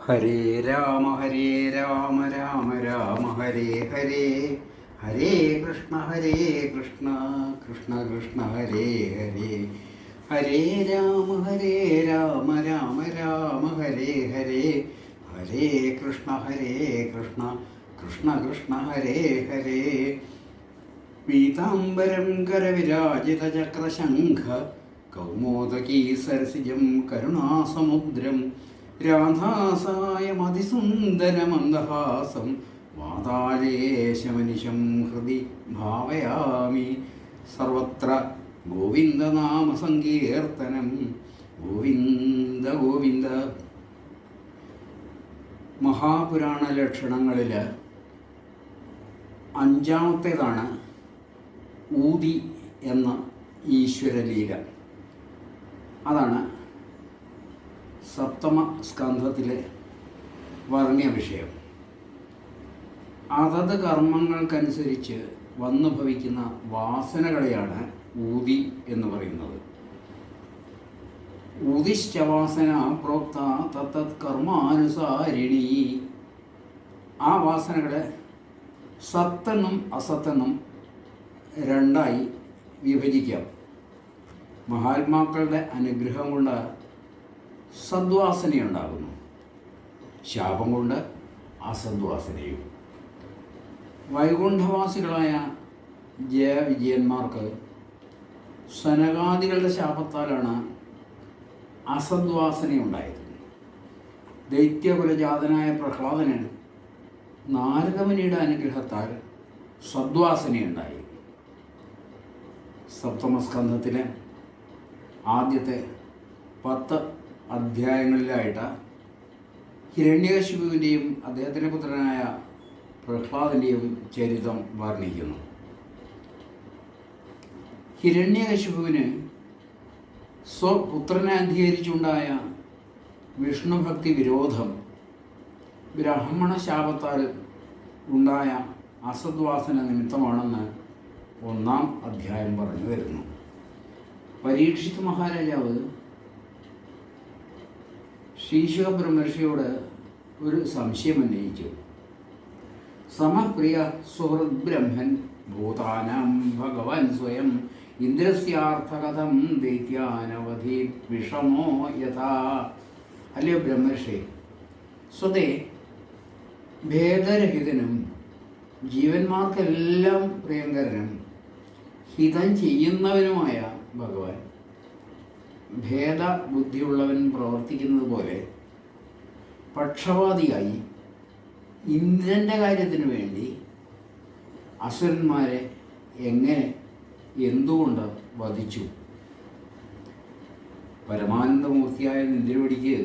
ഹരേ രാമ രാമ രാമ ഹരേ ഹരേ. ഹരേ കൃഷ്ണ കൃഷ്ണ കൃഷ്ണ ഹരേ ഹരേ. ഹരേ രാമ രാമ രാമ ഹരേ ഹരേ. ഹരേ കൃഷ്ണ കൃഷ്ണ ഹരേ ഹരേ. പീതാംബരം കരവിരാജിതചക്രശംഖ കൗമോദകീ സരസിജം കരുണാസമുദ്രം രാധാസായമതിസുന്ദരമന്ദഹാസം വാതാലേശമനിശം ഹൃദി ഭാവയാമി. സർവത്ര ഗോവിന്ദനാമസങ്കീർത്തനം. ഗോവിന്ദ ഗോവിന്ദ. മഹാപുരാണ ലക്ഷണങ്ങളിൽ അഞ്ചാമത്തേതാണ് ഊതി എന്ന ഈശ്വരലീല. അതാണ് സപ്തമ സ്കന്ധത്തിലെ വർണ്ണ്യ വിഷയം. അതത് കർമ്മങ്ങൾക്കനുസരിച്ച് വന്നു ഭവിക്കുന്ന വാസനകളെയാണ് ഊതി എന്ന് പറയുന്നത്. ഊതിശ്ചവാസന പ്രോക്ത തത്തത് കർമാനുസാരിണി. ആ വാസനകളെ സത്തെന്നും അസത്തെന്നും രണ്ടായി വിഭജിക്കാം. മഹാത്മാക്കളുടെ അനുഗ്രഹം കൊണ്ട് സദ്വാസനയുണ്ടാകുന്നു, ശാപം കൊണ്ട് അസദ്വാസനയും. വൈകുണ്ഠവാസികളായ ജയവിജയന്മാർക്ക് സനകാദികളുടെ ശാപത്താലാണ് അസദ്വാസനയുണ്ടായത്. ദൈത്യകുലജാതനായ പ്രഹ്ലാദന് നാരദമുനിയുടെ അനുഗ്രഹത്താൽ സദ്വാസനയുണ്ടായി. സപ്തമസ്കന്ധത്തിലെ ആദ്യത്തെ 10 അധ്യായങ്ങളിലായിട്ട് ഹിരണ്യകശിപുവിൻ്റെയും അദ്ദേഹത്തിൻ്റെ പുത്രനായ പ്രഹ്ലാദൻ്റെയും ചരിത്രം വർണ്ണിക്കുന്നു. ഹിരണ്യകശിപുവിന് സ്വപുത്രനെ അധികരിച്ചുണ്ടായ വിഷ്ണുഭക്തി വിരോധം ബ്രാഹ്മണ ശാപത്താൽ ഉണ്ടായ അസദ്വാസന നിമിത്തമാണെന്ന് 1-ാം അധ്യായം പറഞ്ഞു തരുന്നു. പരീക്ഷിത് മഹാരാജാവ് ശ്രീശുക ബ്രഹ്മർഷിയോട് ഒരു സംശയം ഉന്നയിച്ചു. സമപ്രിയ സുഹൃത് ബ്രഹ്മൻ ഭൂതാനാം ഭഗവാൻ സ്വയം ഇന്ദ്രസ്യാർത്ഥകഥം ദൈത്യാനവധി വിഷമോ യഥാ. അല്ലയോ ബ്രഹ്മർഷി, സ്വതേ ഭേദരഹിതനും ജീവന്മാർക്കെല്ലാം പ്രിയങ്കരനും ഹിതം ചെയ്യുന്നവനുമായ ഭഗവാൻ ഭേദബുദ്ധിയുള്ളവൻ പ്രവർത്തിക്കുന്നത് പോലെ പക്ഷപാതിയായി ഇന്ദ്രൻ്റെ കാര്യത്തിന് വേണ്ടി അസുരന്മാരെ എങ്ങനെ എന്തുകൊണ്ട് വധിച്ചു? പരമാനന്ദമൂർത്തിയായ ഇന്ദ്രവടിക്ക്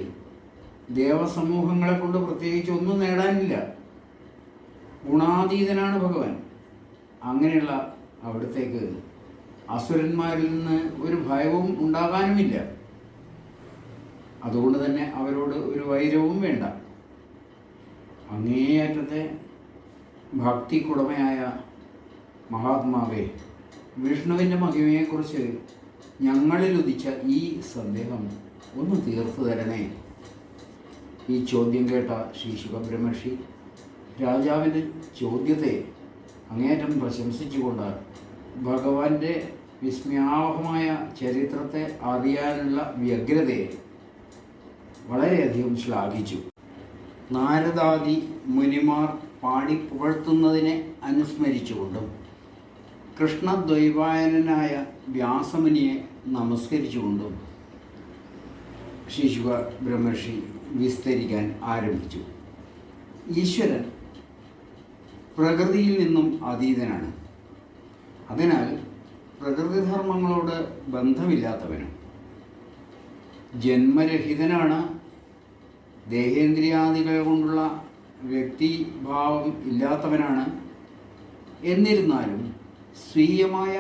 ദേവസമൂഹങ്ങളെ കൊണ്ട് പ്രത്യേകിച്ച് ഒന്നും നേടാനില്ല. ഗുണാതീതനാണ് ഭഗവാൻ. അങ്ങനെയുള്ള അവിടത്തേക്ക് അസുരന്മാരിൽ നിന്ന് ഒരു ഭയവും ഉണ്ടാകാനുമില്ല. അതുകൊണ്ട് തന്നെ അവരോട് ഒരു വൈരവും വേണ്ട. അങ്ങേയറ്റത്തെ ഭക്തിക്കുടമയായ മഹാത്മാവേ, വിഷ്ണുവിൻ്റെ മഹിമയെക്കുറിച്ച് ഞങ്ങളിൽ ഉദിച്ച ഈ സന്ദേഹം ഒന്ന് തീർത്തു തരണേ. ഈ ചോദ്യം കേട്ട ശ്രീശുക ബ്രഹ്മർഷി രാജാവിൻ്റെ ചോദ്യത്തെ അങ്ങേയറ്റം പ്രശംസിച്ചുകൊണ്ട് ഭഗവാന്റെ വിസ്മയാവഹമായ ചരിത്രത്തെ അറിയാനുള്ള വ്യഗ്രതയെ വളരെയധികം ശ്ലാഘിച്ചു. നാരദാദി മുനിമാർ പാടി പുകഴ്ത്തുന്നതിനെ അനുസ്മരിച്ചുകൊണ്ടും കൃഷ്ണദ്വൈപായനായ വ്യാസമുനിയെ നമസ്കരിച്ചുകൊണ്ടും ശ്രീശുക ബ്രഹ്മർഷി വിസ്തരിക്കാൻ ആരംഭിച്ചു. ഈശ്വരൻ പ്രകൃതിയിൽ നിന്നും അതീതനാണ്. അതിനാൽ പ്രകൃതിധർമ്മങ്ങളോട് ബന്ധമില്ലാത്തവനും ജന്മരഹിതനാണ്. ദേഹേന്ദ്രിയാദികൾ കൊണ്ടുള്ള വ്യക്തിഭാവം ഇല്ലാത്തവനാണ്. എന്നിരുന്നാലും സ്വീയമായ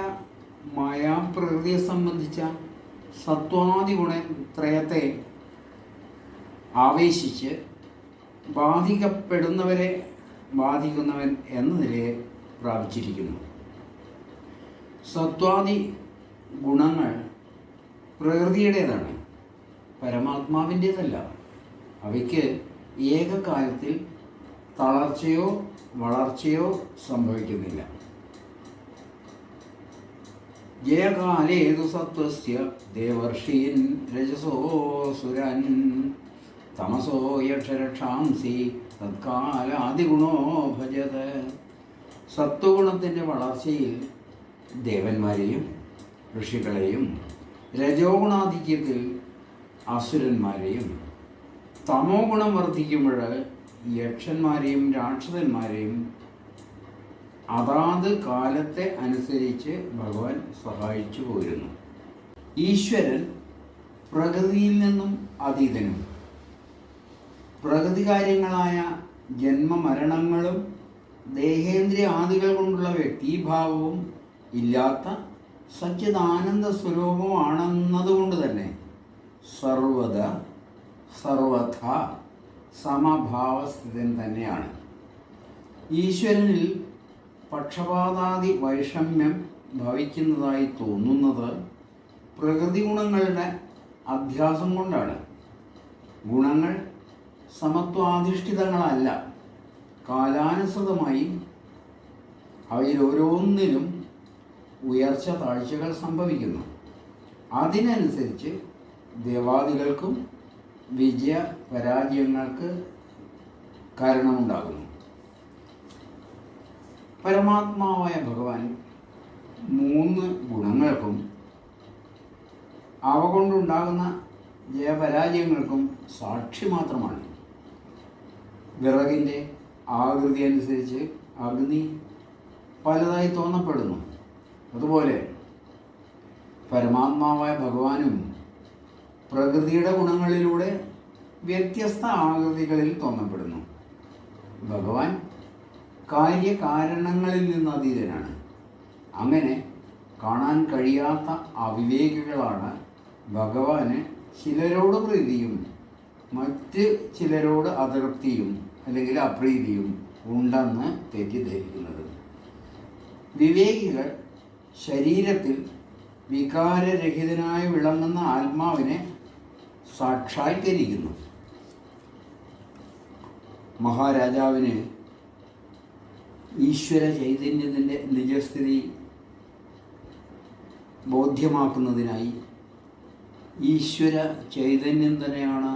മായാപ്രകൃതിയെ സംബന്ധിച്ച സത്വാദി ഗുണത്രയത്തെ ആവേശിച്ച് ബാധിക്കപ്പെടുന്നവരെ ബാധിക്കുന്നവൻ എന്ന നിലയെ പ്രാപിച്ചിരിക്കുന്നു. സത്വാദി ഗുണങ്ങൾ പ്രകൃതിയുടേതാണ്, പരമാത്മാവിൻ്റേതല്ല. അവയ്ക്ക് ഏകകാലത്തിൽ തളർച്ചയോ വളർച്ചയോ സംഭവിക്കുന്നില്ല. ജയകാലേതു സത്വസ്യ ദേവർഷീൻ രജസോസുരൻ തമസോ യക്ഷരക്ഷാംസി തത്കാലാദിഗുണോ ഭജത. സത്വഗുണത്തിൻ്റെ വളർച്ചയിൽ ദേവന്മാരെയും ഋഷികളെയും, രജോഗുണാധിക്യത്തിൽ അസുരന്മാരെയും, തമോ ഗുണം വർദ്ധിക്കുമ്പോൾ യക്ഷന്മാരെയും രാക്ഷസന്മാരെയും അതാത് കാലത്തെ അനുസരിച്ച് ഭഗവാൻ സഹായിച്ചു പോരുന്നു. ഈശ്വരൻ പ്രകൃതിയിൽ നിന്നും അതീതനും പ്രകൃതി കാര്യങ്ങളായ ജന്മമരണങ്ങളും ദേഹേന്ദ്രിയ ആദികൾ കൊണ്ടുള്ള വ്യക്തിഭാവവും ഇല്ലാത്ത സച്ചിദാനന്ദ സ്വരൂപമാണെന്നതുകൊണ്ട് തന്നെ സർവഥ സമഭാവസ്ഥിതൻ തന്നെയാണ്. ഈശ്വരനിൽ പക്ഷപാതാദി വൈഷമ്യം ഭവിക്കുന്നതായി തോന്നുന്നത് പ്രകൃതി ഗുണങ്ങളുടെ അധ്യാസം കൊണ്ടാണ്. ഗുണങ്ങൾ സമത്വാധിഷ്ഠിതങ്ങളല്ല. കാലാനുസൃതമായി അവയിലോരോന്നിലും ഉയർച്ച താഴ്ചകൾ സംഭവിക്കുന്നു. അതിനനുസരിച്ച് ദേവാദികൾക്കും വിജയ പരാജയങ്ങൾക്ക് കാരണമുണ്ടാകുന്നു. പരമാത്മാവായ ഭഗവാൻ 3 ഗുണങ്ങൾക്കും അവ കൊണ്ടുണ്ടാകുന്ന ജയപരാജയങ്ങൾക്കും സാക്ഷി മാത്രമാണ്. വിറകിൻ്റെ ആകൃതി അനുസരിച്ച് അഗ്നി പലതായി തോന്നപ്പെടുന്നു. അതുപോലെ പരമാത്മാവായ ഭഗവാനും പ്രകൃതിയുടെ ഗുണങ്ങളിലൂടെ വ്യത്യസ്ത ആകൃതികളിൽ തോന്നപ്പെടുന്നു. ഭഗവാൻ കാര്യകാരണങ്ങളിൽ നിന്ന് അതീതനാണ്. അങ്ങനെ കാണാൻ കഴിയാത്ത അവിവേകികളാണ് ഭഗവാന് ചിലരോട് പ്രീതിയും മറ്റ് ചിലരോട് അതൃപ്തിയും അല്ലെങ്കിൽ അപ്രീതിയും ഉണ്ടെന്ന് തെറ്റിദ്ധരിക്കുന്നത്. വിവേകികൾ ശരീരത്തിൽ വികാരരഹിതനായി വിളങ്ങുന്ന ആത്മാവിനെ സാക്ഷാത്കരിക്കുന്നു. മഹാരാജാവിന് ഈശ്വര ചൈതന്യത്തിൻ്റെ നിജസ്ഥിതി ബോധ്യമാക്കുന്നതിനായി ഈശ്വര ചൈതന്യം തന്നെയാണ്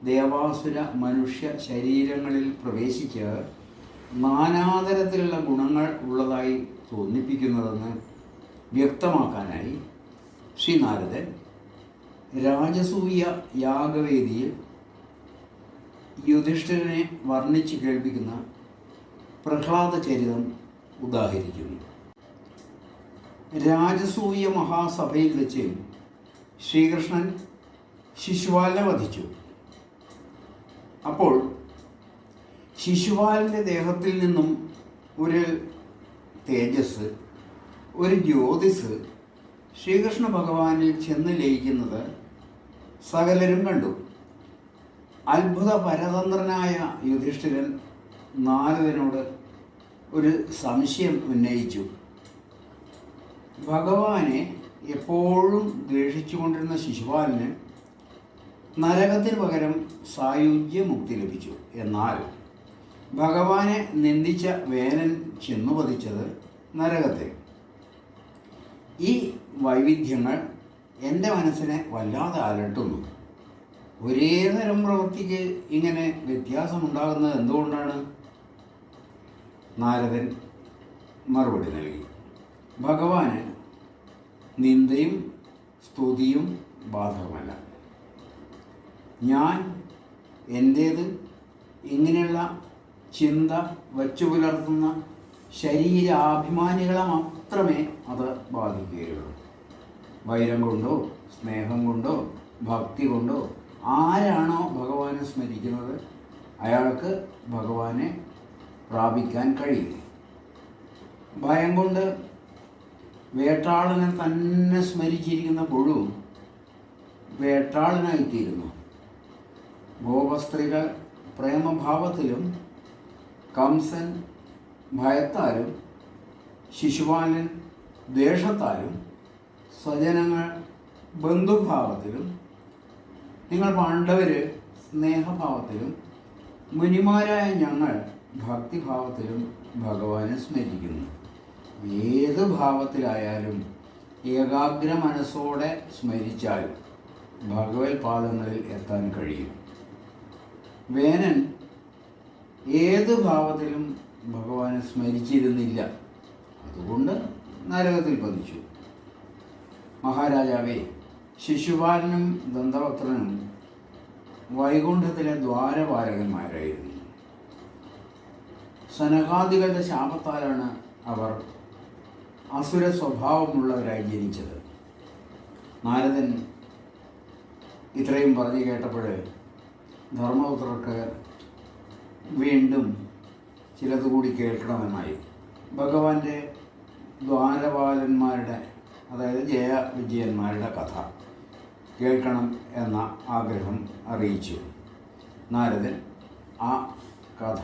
ദേവാസുര മനുഷ്യ ശരീരങ്ങളിൽ പ്രവേശിച്ച് നാനാതരത്തിലുള്ള ഗുണങ്ങൾ ഉള്ളതായി തോന്നിപ്പിക്കുന്നതെന്ന് വ്യക്തമാക്കാനായി ശ്രീനാരദൻ രാജസൂയ യാഗവേദിയിൽ യുധിഷ്ഠിരനെ വർണ്ണിച്ച് കേൾപ്പിക്കുന്ന പ്രഹ്ലാദ ചരിതം ഉദാഹരിക്കുന്നു. രാജസൂയ മഹാസഭയിൽ വെച്ച് ശ്രീകൃഷ്ണൻ ശിശുപാലനെ വധിച്ചു. അപ്പോൾ ശിശുപാലൻ്റെ ദേഹത്തിൽ നിന്നും ഒരു തേജസ്, ഒരു ജ്യോതിസ് ശ്രീകൃഷ്ണ ഭഗവാനിൽ ചെന്ന് ലയിക്കുന്നത് സകലരും കണ്ടു. അത്ഭുത പരതന്ത്രനായ യുധിഷ്ഠിരൻ നാരദനോട് ഒരു സംശയം ഉന്നയിച്ചു. ഭഗവാനെ എപ്പോഴും ദ്വേഷിച്ചുകൊണ്ടിരുന്ന ശിശുപാലന് നരകത്തിന് പകരം സായുജ്യ മുക്തി ലഭിച്ചു. എന്നാൽ ഭഗവാനെ നിന്ദിച്ച വേനൻ ചെന്നു പതിച്ചത് നരകത്തിൽ. ഈ വൈവിധ്യങ്ങൾ എൻ്റെ മനസ്സിനെ വല്ലാതെ അലട്ടുന്നു. ഒരേ തരം പ്രവൃത്തിക്ക് ഇങ്ങനെ വ്യത്യാസമുണ്ടാകുന്നത് എന്തുകൊണ്ടാണ്? നാരദൻ മറുപടി നൽകി. ഭഗവാന് നിന്ദയും സ്തുതിയും ബാധകമല്ല. ഞാൻ എൻ്റേത് ഇങ്ങനെയുള്ള ചിന്ത വച്ചു പുലർത്തുന്ന ശരീരാഭിമാനികളെ മാത്രമേ അത് ബാധിക്കുകയുള്ളൂ. വൈരം കൊണ്ടോ സ്നേഹം കൊണ്ടോ ഭക്തി കൊണ്ടോ ആരാണോ ഭഗവാനെ സ്മരിക്കുന്നത് അയാൾക്ക് ഭഗവാനെ പ്രാപിക്കാൻ കഴിയും. ഭയം കൊണ്ട് വേട്ടാളനെ തന്നെ സ്മരിച്ചിരിക്കുന്ന പുഴു വേട്ടാളനായിത്തീരുന്നു. ഗോപസ്ത്രീകൾ പ്രേമഭാവത്തിലും കംസൻ ഭയത്താലും ശിശുപാലൻ ദ്വേഷത്താലും സ്വജനങ്ങൾ ബന്ധുഭാവത്തിലും നിങ്ങൾ പാണ്ഡവർ സ്നേഹഭാവത്തിലും മുനിമാരായ ഞങ്ങൾ ഭക്തിഭാവത്തിലും ഭഗവാനെ സ്മരിക്കുന്നു. ഏത് ഭാവത്തിലായാലും ഏകാഗ്ര മനസ്സോടെ സ്മരിച്ചാൽ ഭഗവത് പാദങ്ങളിൽ എത്താൻ കഴിയും. വേനൻ ഏത് ഭാവത്തിലും ഭഗവാനെ സ്മരിച്ചിരുന്നില്ല, അതുകൊണ്ട് നരകത്തിൽ പതിച്ചു. മഹാരാജാവേ, ശിശുപാലനും ദന്തവക്രനും വൈകുണ്ഠത്തിലെ ദ്വാരപാലകന്മാരായിരുന്നു. സനകാദികളുടെ ശാപത്താലാണ് അവർ അസുര സ്വഭാവമുള്ളവരായി ജനിച്ചത്. നാരദൻ ഇത്രയും പറഞ്ഞു കേട്ടപ്പോൾ ധർമ്മപുത്രർക്ക് വീണ്ടും ചിലതുകൂടി കേൾക്കണമെന്നായി. ഭഗവാന്റെ ദ്വാരപാലന്മാരുടെ, അതായത് ജയവിജയന്മാരുടെ കഥ കേൾക്കണം എന്ന ആഗ്രഹം അറിയിച്ചു. നാരദൻ ആ കഥ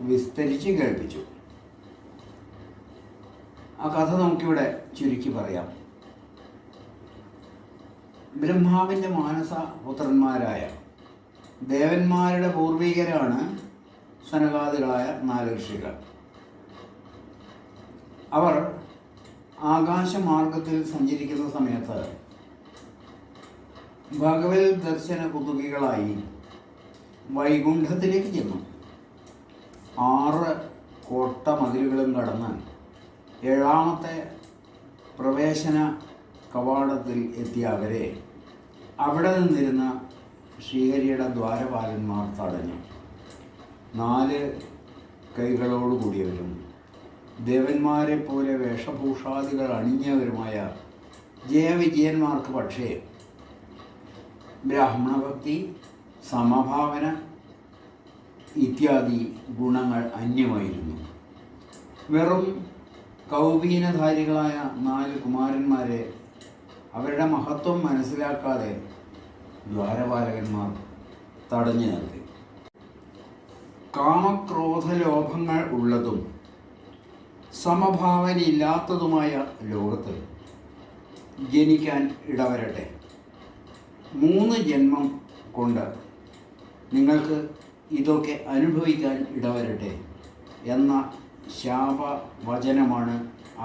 വിസ്തരിച്ച് കേൾപ്പിച്ചു. ആ കഥ നമുക്കിവിടെ ചുരുക്കി പറയാം. ബ്രഹ്മാവിൻ്റെ മാനസ പുത്രന്മാരായ ദേവന്മാരുടെ പൂർവികരാണ് സനകാദികളായ 4 ഋഷികൾ. അവർ ആകാശമാർഗത്തിൽ സഞ്ചരിക്കുന്ന സമയത്ത് ഭഗവത് ദർശന കുതുകികളായി വൈകുണ്ഠത്തിലേക്ക് ചെന്നു. 6 കോട്ട മതിലുകളും കടന്ന് 7ാമത്തെ പ്രവേശന കവാടത്തിൽ എത്തിയ അവരെ അവിടെ നിന്നിരുന്ന ശ്രീഹരിയുടെ ദ്വാരപാലന്മാർ തടഞ്ഞു. 4 കൈകളോടുകൂടിയവരും ദേവന്മാരെ പോലെ വേഷഭൂഷാദികൾ അണിഞ്ഞവരുമായ ജയവിജയന്മാർക്ക് പക്ഷേ ബ്രാഹ്മണഭക്തി, സമഭാവന ഇത്യാദി ഗുണങ്ങൾ അന്യമായിരുന്നു. വെറും കൗപീനധാരികളായ 4 കുമാരന്മാരെ അവരുടെ മഹത്വം മനസ്സിലാക്കാതെ ദ്വാരപാലകന്മാർ തടഞ്ഞു നിർത്തി. കാമക്രോധലോഭങ്ങൾ ഉള്ളതും സമഭാവനയില്ലാത്തതുമായ ലോകത്ത് ജനിക്കാൻ ഇടവരട്ടെ. 3 ജന്മം കൊണ്ട് നിങ്ങൾക്ക് ഇതൊക്കെ അനുഭവിക്കാൻ ഇടവരട്ടെ എന്ന ശാപവചനമാണ്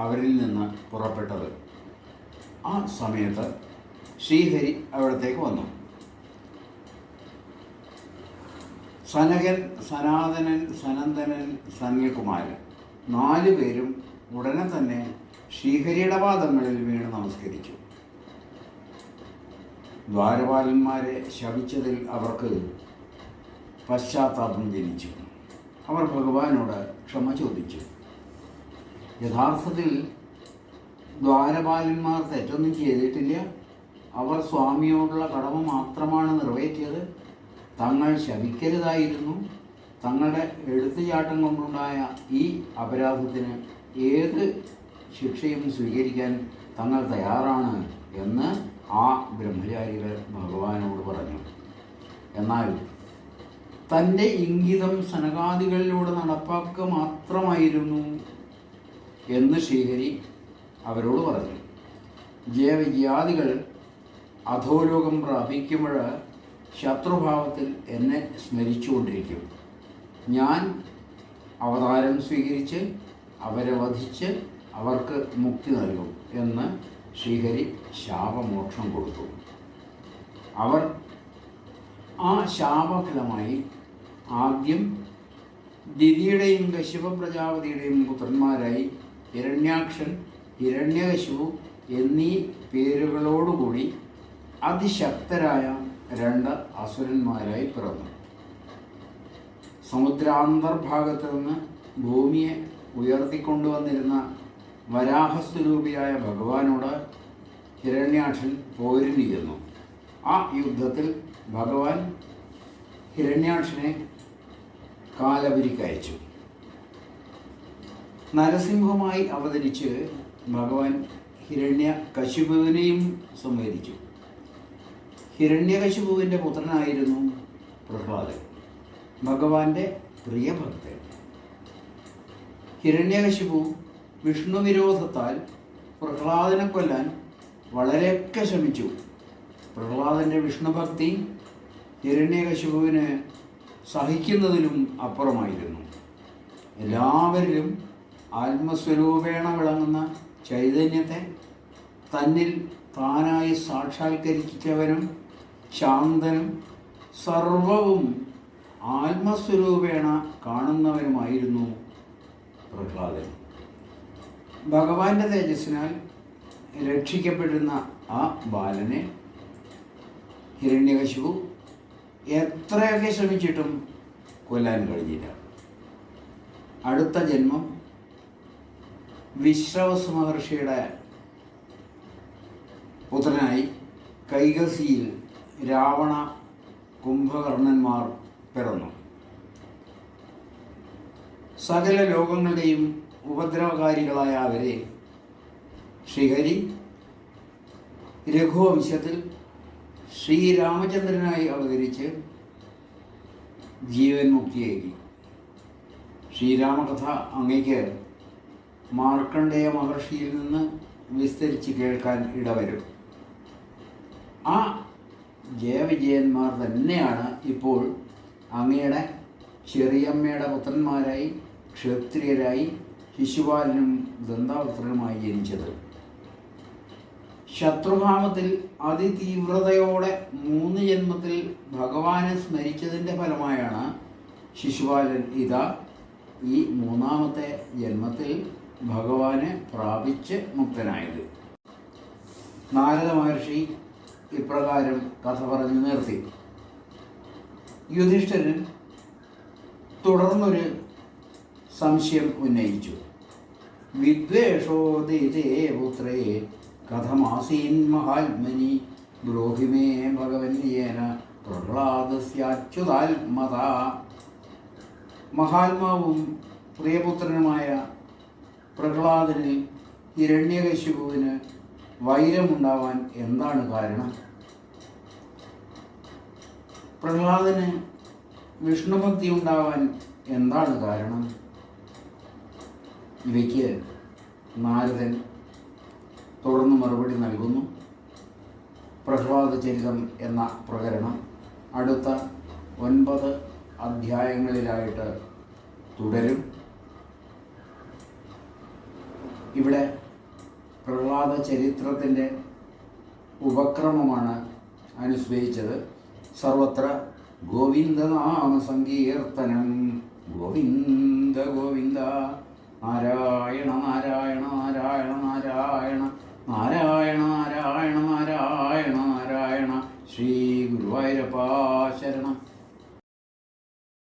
അവരിൽ നിന്ന് പുറപ്പെട്ടത്. ആ സമയത്ത് ശ്രീഹരി അവിടത്തേക്ക് വന്നു. സനകൻ, സനാതനൻ, സനന്ദനൻ, സനൽകുമാരൻ 4 പേരും ഉടനെ തന്നെ ശ്രീഹരിയുടെ പാദങ്ങളിൽ വീണ് നമസ്കരിച്ചു. ദ്വാരപാലന്മാരെ ശപിച്ചതിൽ അവർക്ക് പശ്ചാത്താപം ജനിച്ചു. അവർ ഭഗവാനോട് ക്ഷമ ചോദിച്ചു. യഥാർത്ഥത്തിൽ ദ്വാരപാലന്മാർ തെറ്റൊന്നും ചെയ്തിട്ടില്ല. അവർ സ്വാമിയോടുള്ള കടമ മാത്രമാണ് നിറവേറ്റിയത്. തങ്ങൾ ശപിക്കരുതായിരുന്നു. തങ്ങളുടെ എടുത്തുചാട്ടം കൊണ്ടുണ്ടായ ഈ അപരാധത്തിന് ഏത് ശിക്ഷയും സ്വീകരിക്കാൻ തങ്ങൾ തയ്യാറാണ് എന്ന് ആ ബ്രഹ്മചാരികൾ ഭഗവാനോട് പറഞ്ഞു. എന്നാൽ തൻ്റെ ഇംഗിതം സനകാദികളിലൂടെ നടപ്പാക്കുക മാത്രമായിരുന്നു എന്ന് ശ്രീഹരി അവരോട് പറഞ്ഞു. ജയവിജയാദികൾ അധോലോകം പ്രാപിക്കുമ്പോൾ ശത്രുഭാവത്തിൽ എന്നെ സ്മരിച്ചുകൊണ്ടിരിക്കും. ഞാൻ അവതാരം സ്വീകരിച്ച് അവരെ വധിച്ച് അവർക്ക് മുക്തി നൽകും എന്ന് ശ്രീഹരി ശാപമോക്ഷം കൊടുത്തു. അവർ ആ ശാപഫലമായി ആദ്യം ദിതിയുടെയും കശ്യപ പ്രജാപതിയുടെയും പുത്രന്മാരായി ഹിരണ്യാക്ഷൻ, ഹിരണ്യകശിപു എന്നീ പേരുകളോടുകൂടി അതിശക്തരായ 2 അസുരന്മാരായി പിറന്നു. സമുദ്രാന്തർഭാഗത്ത് നിന്ന് ഭൂമിയെ ഉയർത്തിക്കൊണ്ടുവന്നിരുന്ന വരാഹസ്വരൂപിയായ ഭഗവാനോട് ഹിരണ്യാക്ഷൻ പോരിന് ചെന്നു. ആ യുദ്ധത്തിൽ ഭഗവാൻ ഹിരണ്യാക്ഷനെ കാലപുരിക്കയച്ചു. നരസിംഹമായി അവതരിച്ച് ഭഗവാൻ ഹിരണ്യകശിപുവിനെയും സംഹരിച്ചു. ഹിരണ്യകശിപുവിൻ്റെ പുത്രനായിരുന്നു പ്രഹ്ലാദൻ, ഭഗവാന്റെ പ്രിയഭക്തൻ. ഹിരണ്യകശിപു വിഷ്ണുവിരോധത്താൽ പ്രഹ്ലാദനെ കൊല്ലാൻ വളരെയൊക്കെ ശ്രമിച്ചു. പ്രഹ്ലാദൻ്റെ വിഷ്ണുഭക്തി ഹിരണ്യകശിപുവിന് സഹിക്കുന്നതിലും അപ്പുറമായിരുന്നു. എല്ലാവരിലും ആത്മസ്വരൂപേണ വിളങ്ങുന്ന ചൈതന്യത്തെ തന്നിൽ താനായി സാക്ഷാത്കരിച്ചവനും ശാന്തനും സർവവും ആത്മസ്വരൂപേണ കാണുന്നവനുമായിരുന്നു പ്രഹ്ലാദൻ. ഭഗവാന്റെ തേജസ്സിനാൽ രക്ഷിക്കപ്പെട്ടിരുന്ന ആ ബാലനെ ഹിരണ്യകശിപു എത്രയൊക്കെ ശ്രമിച്ചിട്ടും കൊല്ലാൻ കഴിഞ്ഞില്ല. അടുത്ത ജന്മം വിശ്രവസ് മഹർഷിയുടെ പുത്രനായി കൈകസിയിൽ രാവണ കുംഭകർണന്മാർ പിറന്നു. സകല ലോകങ്ങളുടെയും ഉപദ്രവകാരികളായ അവരെ ശ്രീഹരി രഘുവംശത്തിൽ ശ്രീരാമചന്ദ്രനായി അവതരിച്ച് ജീവൻ മുക്തിയേകി. ശ്രീരാമകഥ അങ്ങയ്ക്ക് മാർക്കണ്ഡേയ മഹർഷിയിൽ നിന്ന് വിസ്തരിച്ച് കേൾക്കാൻ ഇടവരും. ആ ജയവിജയന്മാർ തന്നെയാണ് ഇപ്പോൾ അങ്ങയുടെ ചെറിയമ്മയുടെ പുത്രന്മാരായി ക്ഷത്രിയരായി ശിശുപാലനും ദന്താവക്രനുമായി ജനിച്ചത്. ശത്രുഭാവത്തിൽ അതിതീവ്രതയോടെ 3 ജന്മത്തിൽ ഭഗവാനെ സ്മരിച്ചതിൻ്റെ ഫലമായാണ് ശിശുപാലൻ ഇതാ ഈ 3ാമത്തെ ജന്മത്തിൽ ഭഗവാനെ പ്രാപിച്ച് മുക്തനായത്. നാരദ മഹർഷി ഇപ്രകാരം കഥ പറഞ്ഞു നിർത്തി. യുധിഷ്ഠിരൻ തുടർന്നൊരു സംശയം ഉന്നയിച്ചു. വിദ്വേഷോദിതേ പുത്രേ കഥമാസീൻ മഹാത്മനി ബ്രോഹിമേ ഭഗവന്യേന പ്രഹ്ലാദസ്യാച്യുതാത്മത. മഹാത്മാവും പ്രിയപുത്രനുമായ പ്രഹ്ലാദനിൽ ഹിരണ്യകശിപുവിന് വൈരമുണ്ടാവാൻ എന്താണ് കാരണം? പ്രഹ്ലാദന് വിഷ്ണുഭക്തി ഉണ്ടാവാൻ എന്താണ് കാരണം? ഇവയ്ക്ക് നാരദൻ തുടർന്ന് മറുപടി നൽകുന്നു. പ്രഹ്ലാദ ചരിതം എന്ന പ്രകരണം അടുത്ത 9 അധ്യായങ്ങളിലായിട്ട് തുടരും. ഇവിടെ പ്രഹ്ലാദ ചരിത്രത്തിൻ്റെ ഉപക്രമമാണ് അനുസ്മരിച്ചത്. സർവത്ര ഗോവിന്ദനാമ സങ്കീർത്തനം. ഗോവിന്ദ ഗോവിന്ദ. നാരായണ നാരായണ നാരായണ നാരായണ നാരായണ നാരായണ നാരായണ നാരായണ. ശ്രീ ഗുരുവായൂരപ്പ ശരണം.